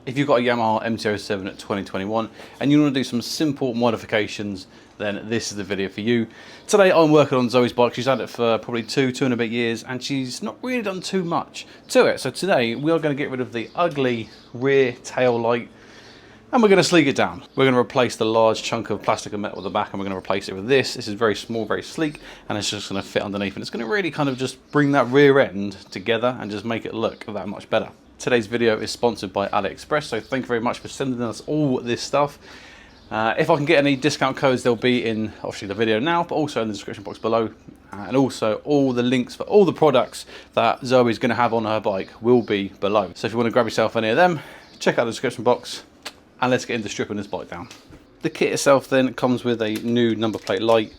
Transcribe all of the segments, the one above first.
If you've got a Yamaha MT07 at 2021 and you want to do some simple modifications, then this is the video for you. Today I'm working on Zoe's bike. She's had it for probably two and a bit years and she's not really done too much to it. So today we are going to get rid of the ugly rear tail light and we're going to sleek it down. We're going to replace the large chunk of plastic and metal at the back and we're going to replace it with this. This is very small, very sleek, and it's just going to fit underneath and it's going to really kind of just bring that rear end together and just make it look that much better. Today's video is sponsored by AliExpress, so thank you very much for sending us all this stuff. If I can get any discount codes, they'll be in obviously the video now, but also in the description box below. And also all the links for all the products that Zoe's going to have on her bike will be below. So if you want to grab yourself any of them, check out the description box and let's get into stripping this bike down. The kit itself then comes with a new number plate light,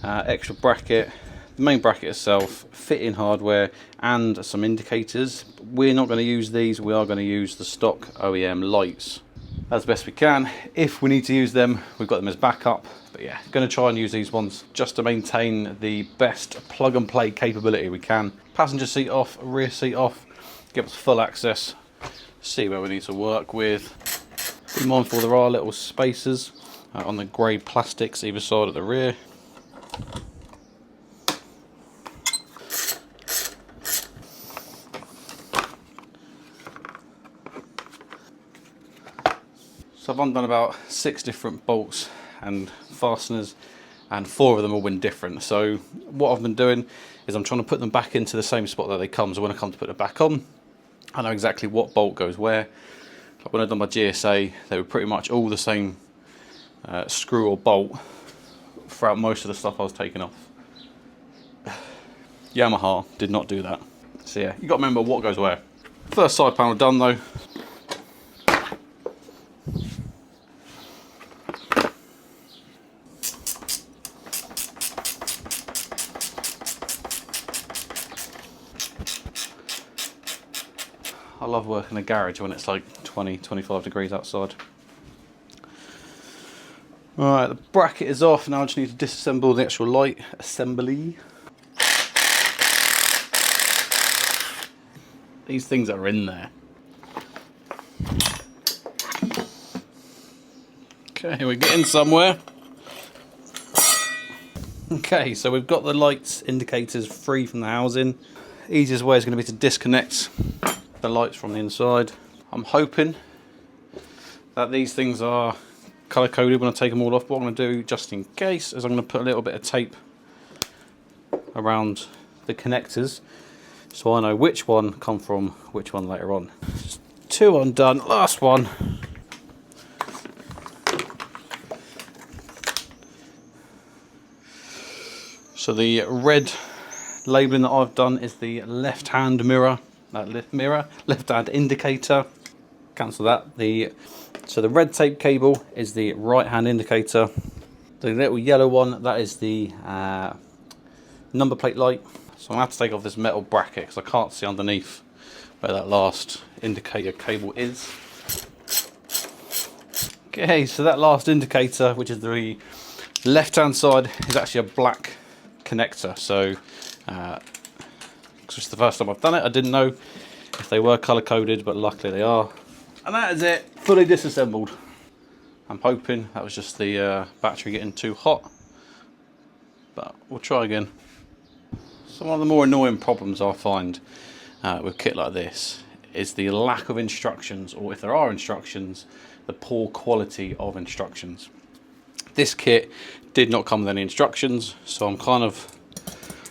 extra bracket, the main bracket itself, fit-in hardware and some indicators. We're not going to use these, we are going to use the stock OEM lights as best we can. If we need to use them, we've got them as backup, but yeah, going to try and use these ones just to maintain the best plug and play capability we can. Passenger seat off, rear seat off, give us full access, see where we need to work with. Be mindful there are little spacers on the grey plastics either side of the rear. So I've undone about 6 different bolts and fasteners and 4 of them all been different. So what I've been doing is I'm trying to put them back into the same spot that they come. So when I come to put it back on, I know exactly what bolt goes where. Like when I've done my GSA, they were pretty much all the same screw or bolt throughout most of the stuff I was taking off. Yamaha did not do that. So yeah, you got to remember what goes where. First side panel done though. I love working in a garage when it's like 20-25 degrees outside. Alright, the bracket is off. Now I just need to disassemble the actual light assembly. These things are in there. Okay, we're getting somewhere. Okay, so we've got the lights indicators free from the housing. Easiest way is going to be to disconnect the lights from the inside. I'm hoping that these things are colour coded when I take them all off. What I'm going to do just in case is I'm going to put a little bit of tape around the connectors so I know which one come from which one later on. Just 2 undone, last one. So the red labelling that I've done is the left hand mirror. Left hand indicator, cancel that. So the red tape cable is the right hand indicator. The little yellow one, that is the number plate light. So I'm going to have to take off this metal bracket because I can't see underneath where that last indicator cable is. Okay, so that last indicator, which is the left hand side, is actually a black connector. So it's the first time I've done it. I didn't know if they were colour coded, but luckily they are. And that is it, fully disassembled. I'm hoping that was just the battery getting too hot, but we'll try again. So one of the more annoying problems I find with kit like this is the lack of instructions, or if there are instructions, the poor quality of instructions. This kit did not come with any instructions, so I'm kind of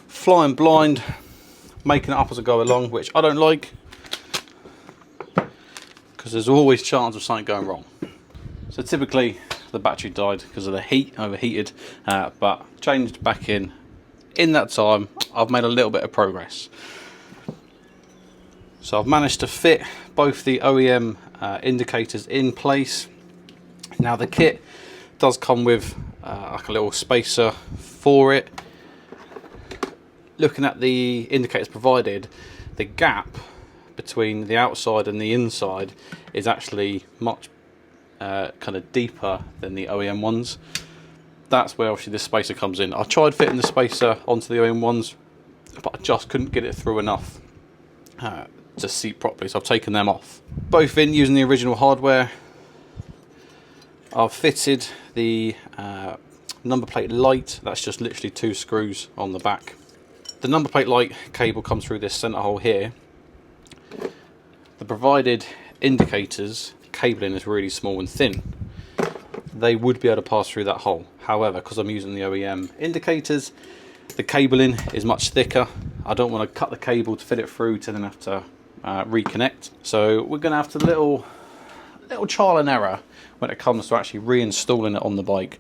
flying blind, making it up as I go along, which I don't like because there's always chance of something going wrong. So typically the battery died because of the heat, overheated, but changed back in that time. I've made a little bit of progress. So I've managed to fit both the OEM indicators in place. Now the kit does come with like a little spacer for it. Looking at the indicators provided, the gap between the outside and the inside is actually much kind of deeper than the OEM ones. That's where obviously this spacer comes in. I tried fitting the spacer onto the OEM ones, but I just couldn't get it through enough to seat properly, so I've taken them off. Both in using the original hardware. I've fitted the number plate light. That's just literally 2 screws on the back. The number plate light cable comes through this centre hole here. The provided indicators, cabling is really small and thin. They would be able to pass through that hole. However, because I'm using the OEM indicators, the cabling is much thicker. I don't want to cut the cable to fit it through to then have to reconnect. So we're going to have to little trial and error when it comes to actually reinstalling it on the bike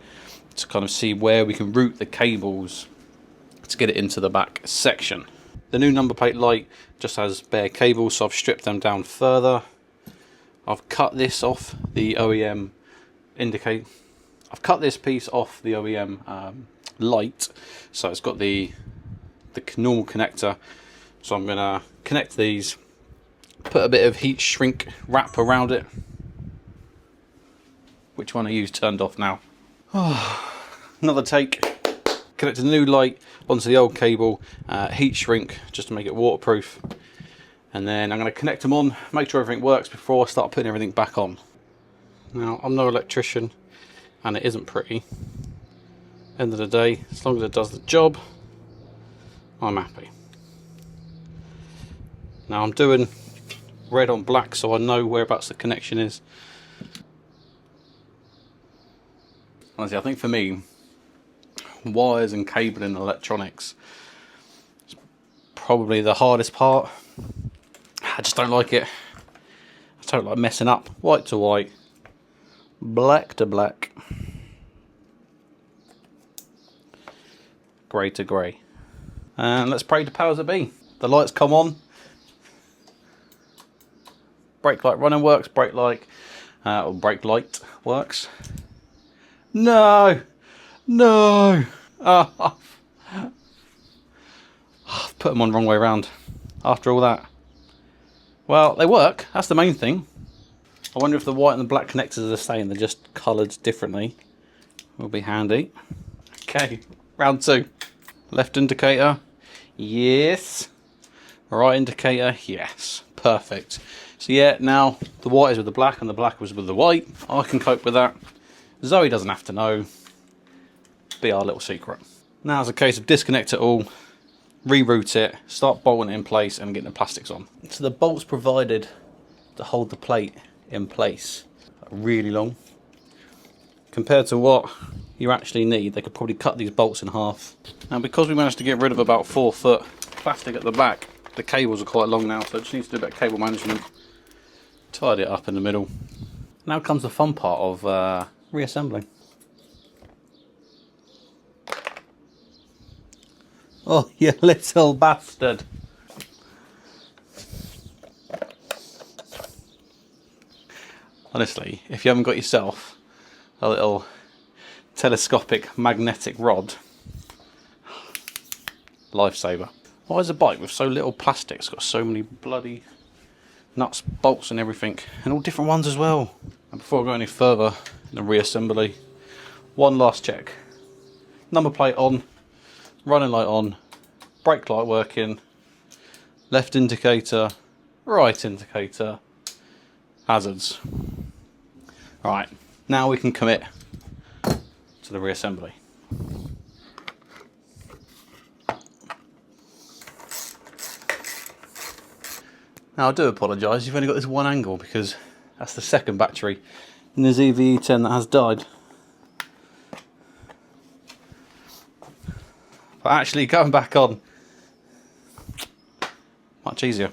to kind of see where we can route the cables to get it into the back section. The new number plate light just has bare cables, so I've stripped them down further. I've cut this off the OEM indicate. I've cut this piece off the OEM light, so it's got the normal connector. So I'm gonna connect these, put a bit of heat shrink wrap around it. Which one I use turned off now. Another take. Connect the new light onto the old cable, heat shrink just to make it waterproof, and then I'm going to connect them on, make sure everything works before I start putting everything back on. Now, I'm no electrician and it isn't pretty. End of the day, as long as it does the job, I'm happy. Now I'm doing red on black so I know whereabouts the connection is. Honestly, I think for me, wires and cabling and electronics is probably the hardest part. I just don't like it. I don't like messing up. White to white, black to black, grey to grey. And let's pray to powers that be. The lights come on. Brake light running works, brake light works. No! No! Oh, I've put them on the wrong way around after all that. Well, they work, that's the main thing. I wonder if the white and the black connectors are the same, they're just coloured differently. Will be handy. Okay, round 2. Left indicator, yes. Right indicator, yes. Perfect. So yeah, now the white is with the black and the black was with the white. I can cope with that. Zoe doesn't have to know. Be our little secret. Now it's a case of disconnect it all, reroute it, start bolting it in place and getting the plastics on. So the bolts provided to hold the plate in place are really long. Compared to what you actually need, they could probably cut these bolts in half. Now because we managed to get rid of about 4 foot plastic at the back, the cables are quite long now, so it just needs to do a bit of cable management. Tidy it up in the middle. Now comes the fun part of reassembling. Oh, you little bastard. Honestly, if you haven't got yourself a little telescopic magnetic rod, lifesaver. Why is a bike with so little plastic? It's got so many bloody nuts, bolts and everything, and all different ones as well. And before I go any further in the reassembly, one last check. Number plate on, running light on, brake light working, left indicator, right indicator, hazards. Right, now we can commit to the reassembly. Now I do apologise, you've only got this one angle because that's the second battery in the ZVE10 that has died. But actually going back on, much easier.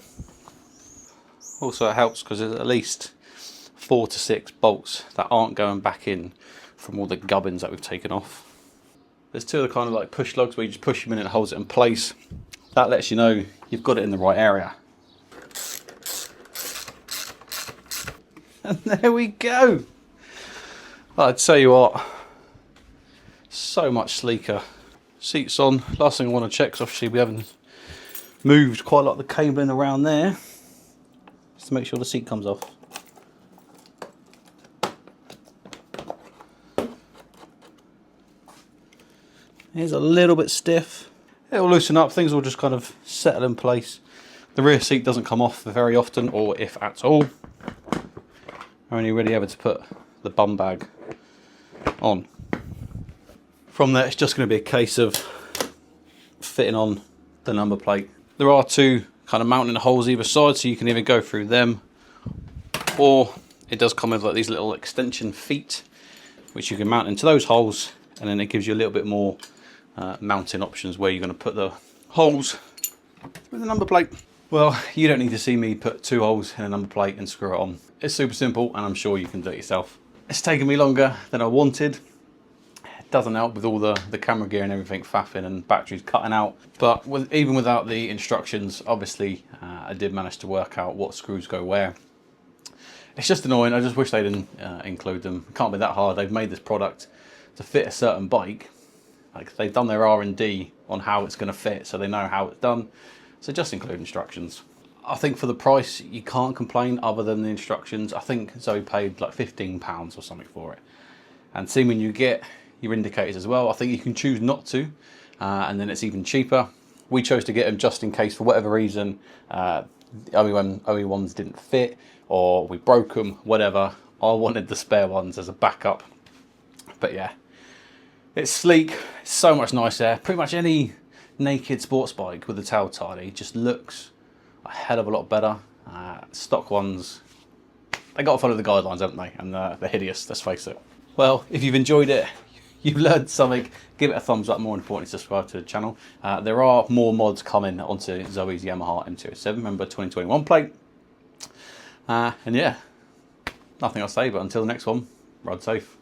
Also it helps because there's at least 4 to 6 bolts that aren't going back in from all the gubbins that we've taken off. There's 2 of the kind of like push lugs where you just push them in and it holds it in place. That lets you know you've got it in the right area. And there we go. Well, I'd tell you what, so much sleeker. Seats on. Last thing I want to check is obviously we haven't moved quite a lot of the cabling around there, just to make sure the seat comes off. It's a little bit stiff. It'll loosen up, things will just kind of settle in place The rear seat doesn't come off very often, or if at all. I'm only really able to put the bum bag on. From there, it's just going to be a case of fitting on the number plate. There are two kind of mounting holes either side, so you can either go through them, or it does come with like these little extension feet, which you can mount into those holes, and then it gives you a little bit more mounting options where you're going to put the holes with the number plate. Well, you don't need to see me put 2 holes in a number plate and screw it on. It's super simple, and I'm sure you can do it yourself. It's taken me longer than I wanted. It doesn't help with all the camera gear and everything faffing and batteries cutting out. But even without the instructions, obviously, I did manage to work out what screws go where. It's just annoying. I just wish they didn't include them. It can't be that hard. They've made this product to fit a certain bike. Like, they've done their R&D on how it's going to fit, so they know how it's done. So just include instructions. I think for the price, you can't complain other than the instructions. I think Zoe paid like £15 or something for it. And seeing when you get your indicators as well, I think you can choose not to, and then it's even cheaper. We chose to get them just in case, for whatever reason, OE1s didn't fit, or we broke them, whatever. I wanted the spare ones as a backup. But yeah, it's sleek, it's so much nicer. Pretty much any naked sports bike with a tail tidy just looks a hell of a lot better. Stock ones, they got to follow the guidelines, haven't they? And they're hideous, let's face it. Well, if you've enjoyed it, you've learned something, give it a thumbs up. More importantly, subscribe to the channel. There are more mods coming onto Zoe's Yamaha MT07, remember 2021 plate. And yeah, nothing else to say, but until the next one, ride safe.